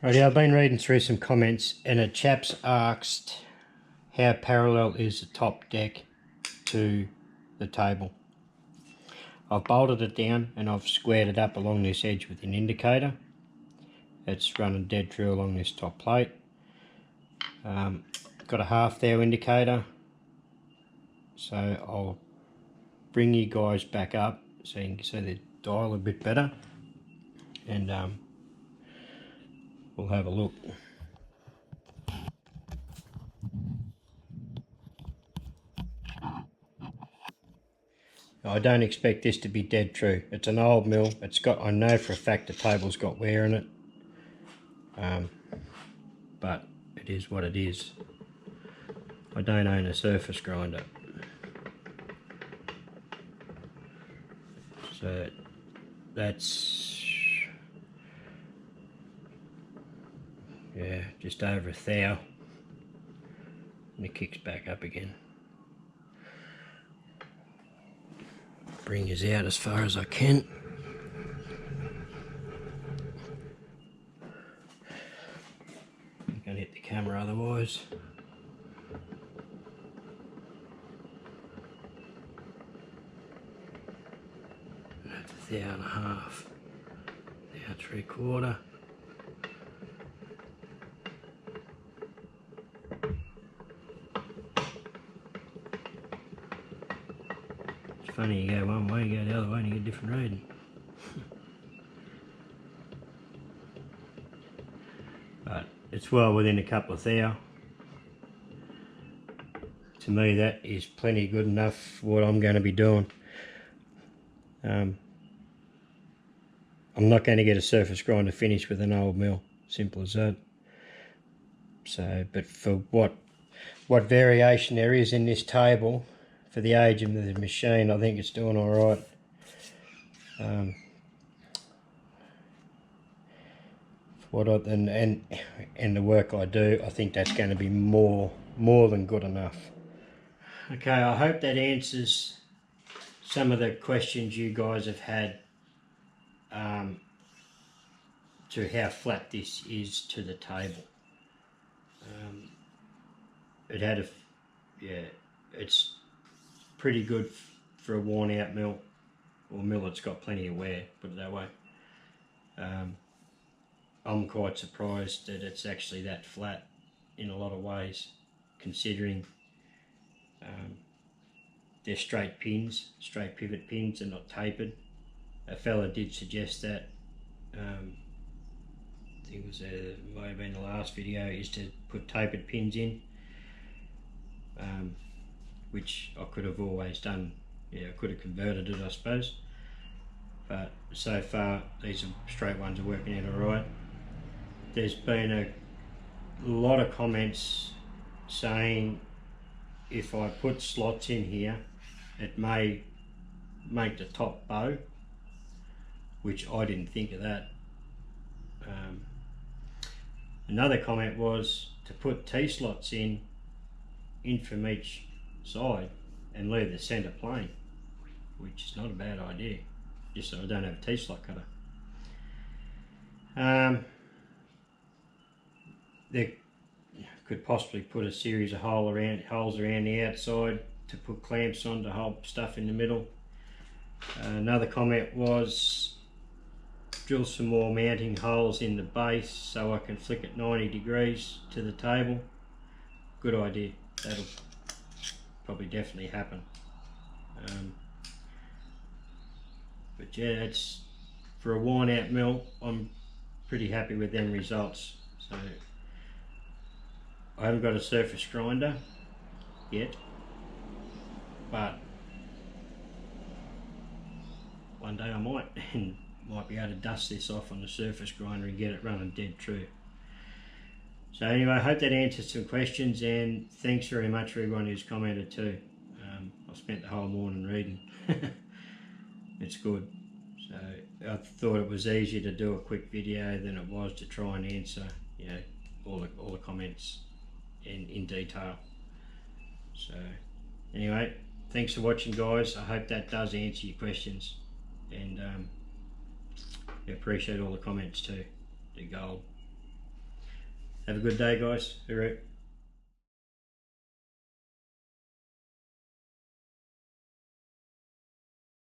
Righty, I've been reading through some comments and a chap's asked how parallel is the top deck to the table. I've bolted it down and I've squared it up along this edge with an indicator. It's running dead true along this top plate. Got a half thou indicator, so I'll bring you guys back up so you can see the dial a bit better, and we'll have a look. I don't expect this to be dead true. It's an old mill. It's got, I know for a fact the table's got wear in it, but it is what it is. I don't own a surface grinder, so that's, yeah, just over a thou, and it kicks back up again. Bring us out as far as I can. I'm going to hit the camera otherwise. That's a thou and a half, thou 3/4. It's funny, you go one way, you go the other way and you get a different reading. But it's well within a couple of thou. To me that is plenty good enough for what I'm going to be doing. I'm not going to get a surface grinder finish with an old mill, simple as that. So, but for what variation there is in this table, for the age of the machine, I think it's doing all right. And the work I do, I think that's going to be more than good enough. Okay, I hope that answers some of the questions you guys have had to how flat this is to the table. It had it's pretty good for a worn out mill, or mill that's got plenty of wear, put it that way. I'm quite surprised that it's actually that flat in a lot of ways, considering they're straight pins, straight pivot pins, and not tapered. A fella did suggest that, I think it was might have been the last video, is to put tapered pins in, which I could have always done. Yeah, I could have converted it, I suppose, but so far these straight ones are working out alright. There's been a lot of comments saying if I put slots in here it may make the top bow, which I didn't think of that. Another comment was to put T-slots in from each side and leave the centre plain, which is not a bad idea, just so I don't have a T-slot cutter. They could possibly put a series of holes around the outside to put clamps on to hold stuff in the middle. Another comment was drill some more mounting holes in the base so I can flick it 90 degrees to the table. Good idea, that'll probably definitely happen. But yeah, it's for a worn out mill, I'm pretty happy with them results. So I haven't got a surface grinder yet, but one day I might, and might be able to dust this off on the surface grinder and get it running dead true. So anyway, I hope that answers some questions, and thanks very much for everyone who's commented too. I spent the whole morning reading. It's good. So I thought it was easier to do a quick video than it was to try and answer, you know, all the comments in detail. So anyway, thanks for watching, guys. I hope that does answer your questions, and I appreciate all the comments too. They're gold. Have a good day, guys. All right.